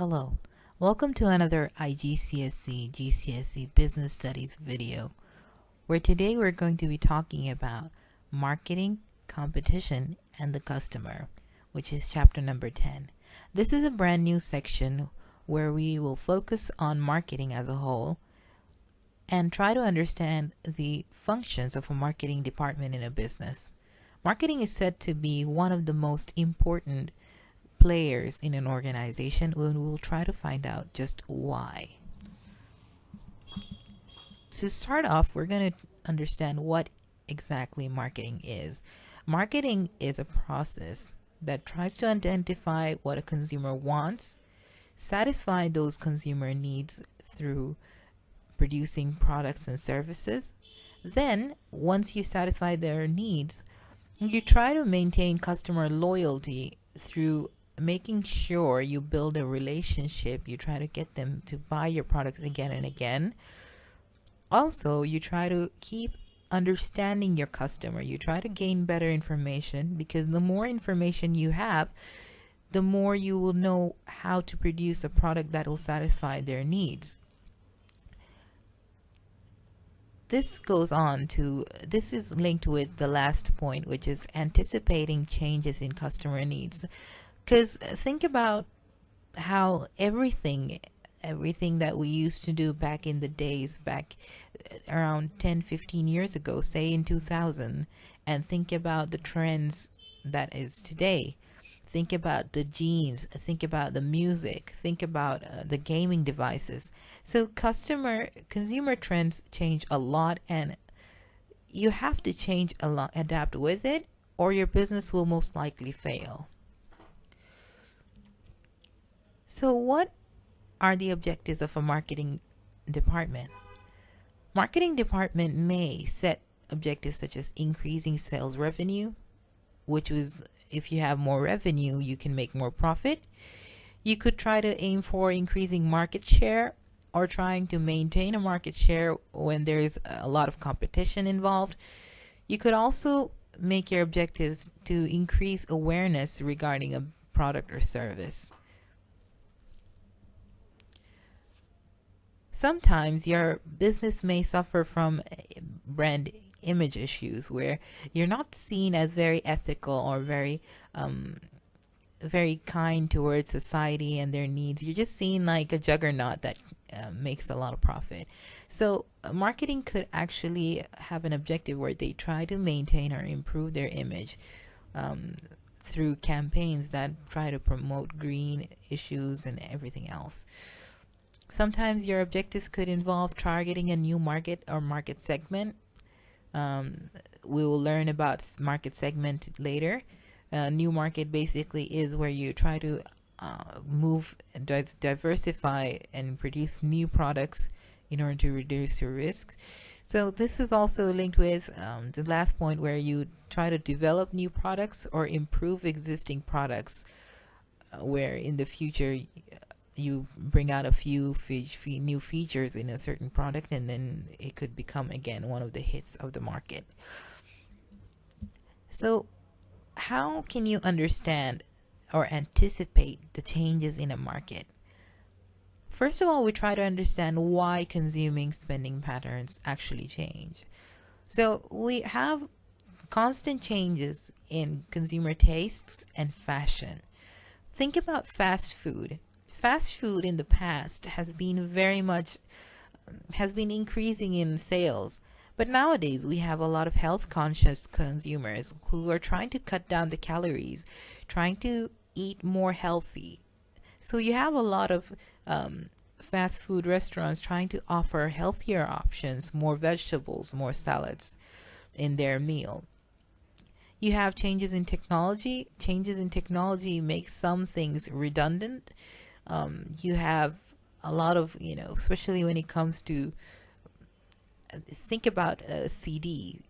Hello, welcome to another IGCSE GCSE Business Studies video, where today we're going to be talking about marketing, competition, and the customer, which is chapter number 10. This is a brand new section where we will focus on marketing as a whole and try to understand the functions of a marketing department in a business. Marketing is said to be one of the most important players in an organization, and we'll try to find out just why. To start off, we're going to understand what exactly marketing is. Marketing is a process that tries to identify what a consumer wants, satisfy those consumer needs through producing products and services. Then, once you satisfy their needs, you try to maintain customer loyalty through making sure you build a relationship. You try to get them to buy your products again and again. Also, you try to keep understanding your customer. You try to gain better information, because the more information you have, the more you will know how to produce a product that will satisfy their needs. This is linked with the last point, which is anticipating changes in customer needs. Because think about how everything that we used to do back in the days, back around 10-15 years ago, say in 2000, and think about the trends that is today. Think about the jeans, think about the music, think about the gaming devices. So consumer trends change a lot, and you have to change a lot, adapt with it, or your business will most likely fail. So what are the objectives of a marketing department? Marketing department may set objectives such as increasing sales revenue, which was, if you have more revenue, you can make more profit. You could try to aim for increasing market share, or trying to maintain a market share when there is a lot of competition involved. You could also make your objectives to increase awareness regarding a product or service. Sometimes your business may suffer from brand image issues, where you're not seen as very ethical or very kind towards society and their needs. You're just seen like a juggernaut that makes a lot of profit. So marketing could actually have an objective where they try to maintain or improve their image through campaigns that try to promote green issues and everything else. Sometimes your objectives could involve targeting a new market or market segment. We will learn about market segment later. New market basically is where you try to diversify and produce new products in order to reduce your risks. So this is also linked with the last point, where you try to develop new products or improve existing products, where in the future you bring out a few new features in a certain product, and then it could become again one of the hits of the market. So how can you understand or anticipate the changes in a market? First of all, we try to understand why consuming spending patterns actually change. So we have constant changes in consumer tastes and fashion. Think about fast food. Fast food in the past has been increasing in sales, but nowadays we have a lot of health conscious consumers who are trying to cut down the calories, trying to eat more healthy. So you have a lot of fast food restaurants trying to offer healthier options, more vegetables, more salads in their meal. You have changes in technology. Changes in technology make some things redundant. You have a lot of, especially when it comes to, think about a CD.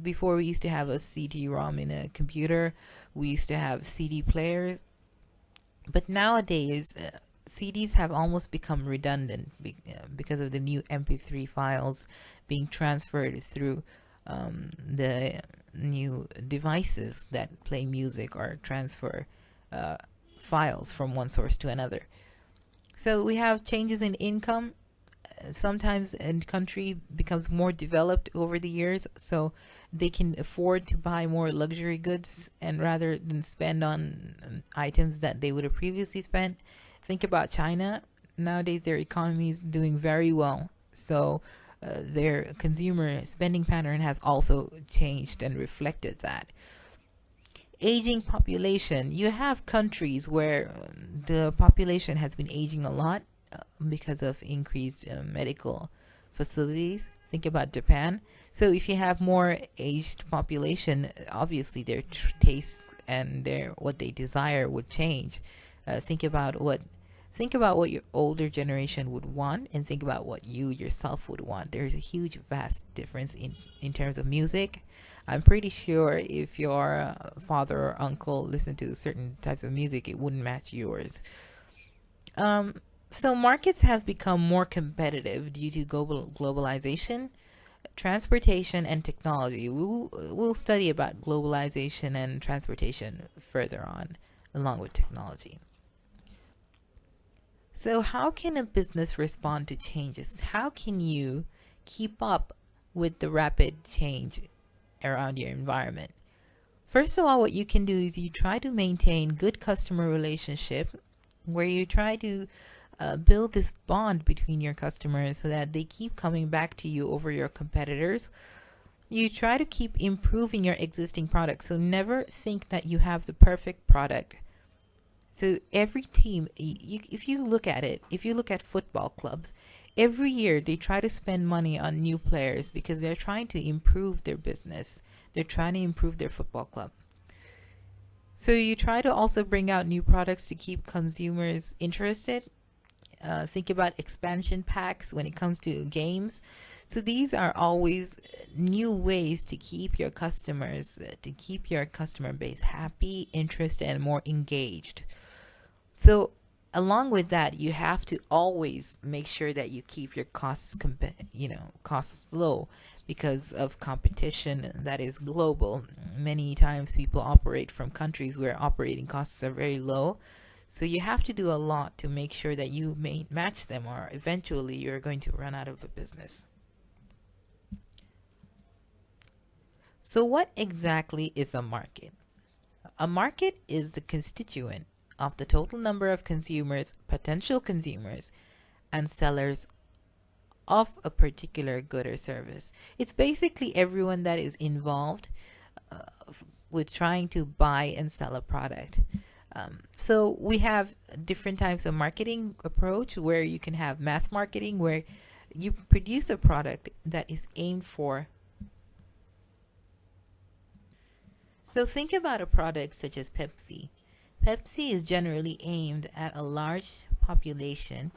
Before, we used to have a CD-ROM in a computer. We used to have CD players. But nowadays, CDs have almost become redundant because of the new MP3 files being transferred through the new devices that play music or transfer files from one source to another. So we have changes in income. Sometimes a country becomes more developed over the years, so they can afford to buy more luxury goods and rather than spend on items that they would have previously spent. Think about China. Nowadays their economy is doing very well, so their consumer spending pattern has also changed and reflected that. Aging population. You have countries where the population has been aging a lot because of increased medical facilities. Think about Japan. So if you have more aged population, obviously their tastes and their what they desire would change. Think about what your older generation would want, and think about what you yourself would want. There's a huge vast difference in terms of music. I'm pretty sure if your father or uncle listened to certain types of music, it wouldn't match yours. So markets have become more competitive due to globalization, transportation, and technology. We'll study about globalization and transportation further on, along with technology. So how can a business respond to changes? How can you keep up with the rapid change around your environment? First of all, what you can do is you try to maintain good customer relationship, where you try to build this bond between your customers so that they keep coming back to you over your competitors. You try to keep improving your existing product. So never think that you have the perfect product. So every team, if you look at it, if you look at football clubs, every year they try to spend money on new players because they're trying to improve their business. They're trying to improve their football club. So you try to also bring out new products to keep consumers interested. Think about expansion packs when it comes to games. So these are always new ways to keep your customers, to keep your customer base happy, interested, and more engaged. So along with that, you have to always make sure that you keep your costs low because of competition that is global. Many times people operate from countries where operating costs are very low. So you have to do a lot to make sure that you may match them, or eventually you're going to run out of a business. So what exactly is a market? A market is the constituent of the total number of consumers, potential consumers, and sellers of a particular good or service. It's basically everyone that is involved with trying to buy and sell a product. So we have different types of marketing approach, where you can have mass marketing, where you produce a product that is aimed for. So think about a product such as Pepsi. Pepsi is generally aimed at a large population,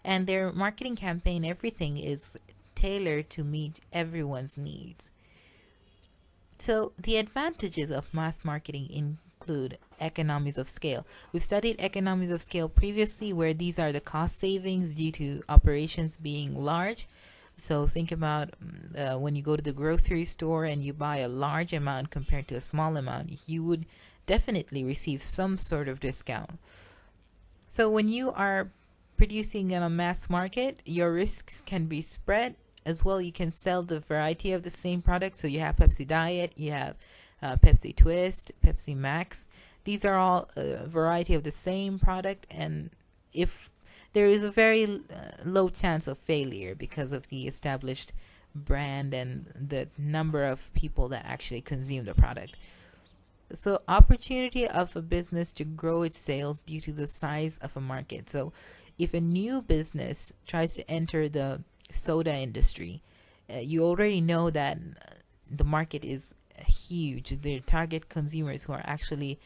and their marketing campaign, everything is tailored to meet everyone's needs. So the advantages of mass marketing include economies of scale. We've studied economies of scale previously, where these are the cost savings due to operations being large. So think about when you go to the grocery store and you buy a large amount compared to a small amount, you would definitely receive some sort of discount. So when you are producing in a mass market, your risks can be spread as well. You can sell the variety of the same product. So you have Pepsi Diet, you have Pepsi Twist, Pepsi Max. These are all a variety of the same product, and if there is a very low chance of failure because of the established brand and the number of people that actually consume the product. So opportunity of a business to grow its sales due to the size of a market. So if a new business tries to enter the soda industry, you already know that the market is huge. The target consumers who are actually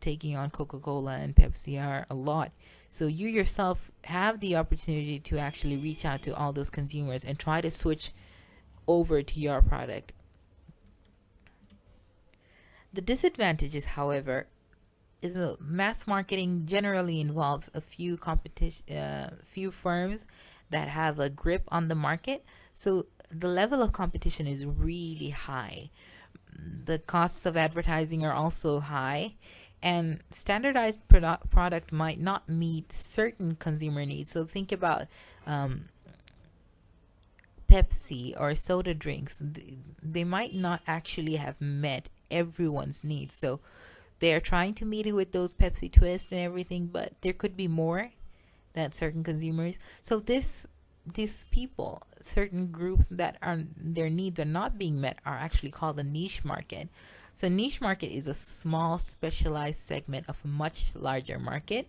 taking on Coca-Cola and Pepsi are a lot. So you yourself have the opportunity to actually reach out to all those consumers and try to switch over to your product. The disadvantages, however, is mass marketing generally involves a few few firms that have a grip on the market. So the level of competition is really high. The costs of advertising are also high, and standardized product might not meet certain consumer needs. So think about Pepsi or soda drinks. They might not actually have met everyone's needs. So they are trying to meet it with those Pepsi twists and everything, but there could be more that certain consumers. So these people, certain groups that are their needs are not being met, are actually called a niche market. So niche market is a small specialized segment of a much larger market.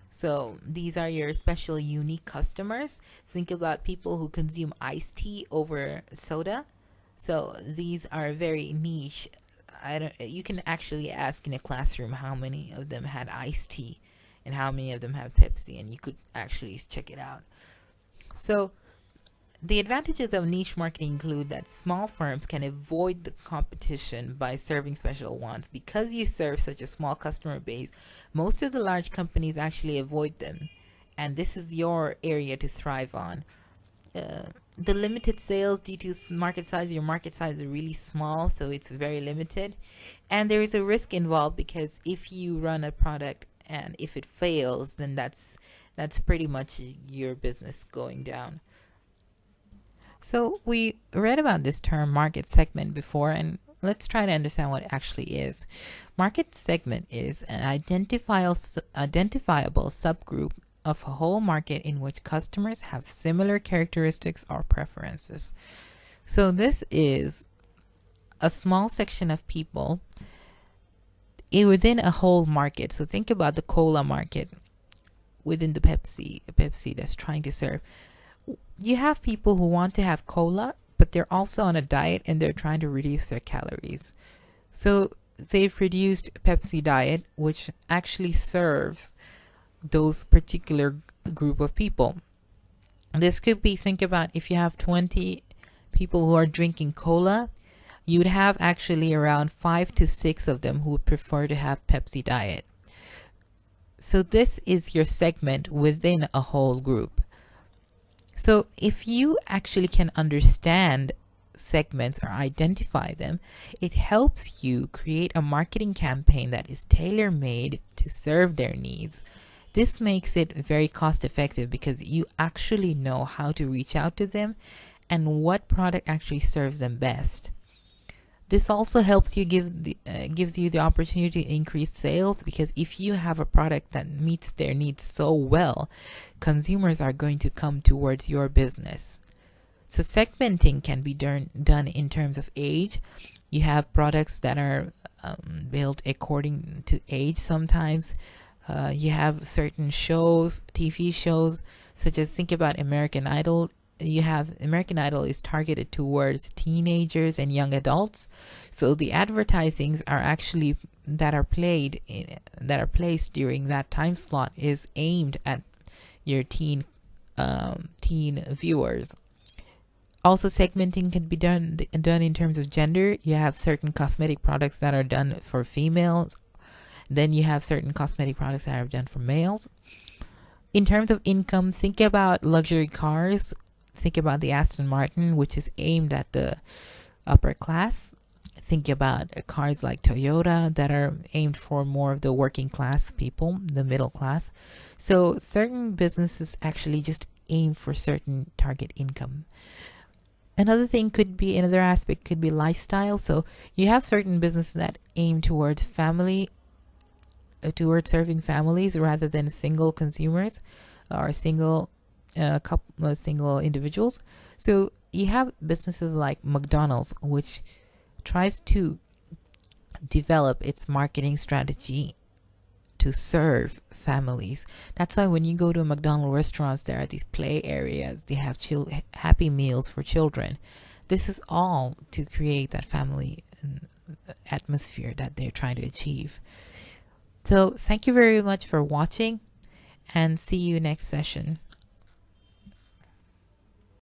So these are your special unique customers. Think about people who consume iced tea over soda. So these are very niche. You can actually ask in a classroom how many of them had iced tea and how many of them have Pepsi, and you could actually check it out. So the advantages of niche marketing include that small firms can avoid the competition by serving special wants. Because you serve such a small customer base, most of the large companies actually avoid them, and this is your area to thrive on. The limited sales due to market size, your market size is really small, so it's very limited, and there is a risk involved, because if you run a product and if it fails, then that's pretty much your business going down. So we read about this term market segment before, and let's try to understand what it actually is. Market segment is an identifiable subgroup of a whole market in which customers have similar characteristics or preferences. So this is a small section of people within a whole market. So think about the cola market within the Pepsi that's trying to serve. You have people who want to have cola, but they're also on a diet and they're trying to reduce their calories. So they've produced Pepsi Diet, which actually serves those particular group of people. This could be, think about if you have 20 people who are drinking cola, you'd have actually around 5 to 6 of them who would prefer to have Pepsi Diet. So this is your segment within a whole group. So if you actually can understand segments or identify them, it helps you create a marketing campaign that is tailor-made to serve their needs. This makes it very cost effective because you actually know how to reach out to them and what product actually serves them best. This also helps you gives you the opportunity to increase sales, because if you have a product that meets their needs so well, consumers are going to come towards your business. So segmenting can be done in terms of age. You have products that are built according to age sometimes. You have certain shows, TV shows, such as think about American Idol. You have American Idol is targeted towards teenagers and young adults. So the advertisings are actually that are placed during that time slot is aimed at your teen viewers. Also, segmenting can be done in terms of gender. You have certain cosmetic products that are done for females. Then you have certain cosmetic products that are done for males. In terms of income, think about luxury cars. Think about the Aston Martin, which is aimed at the upper class. Think about cars like Toyota that are aimed for more of the working class people, the middle class. So certain businesses actually just aim for certain target income. Another aspect could be lifestyle. So you have certain businesses that aim towards towards serving families rather than single consumers or single individuals. So you have businesses like McDonald's, which tries to develop its marketing strategy to serve families. That's why when you go to a McDonald's restaurants, there are these play areas. They have happy meals for children. This is all to create that family atmosphere that they're trying to achieve. So thank you very much for watching, and see you next session.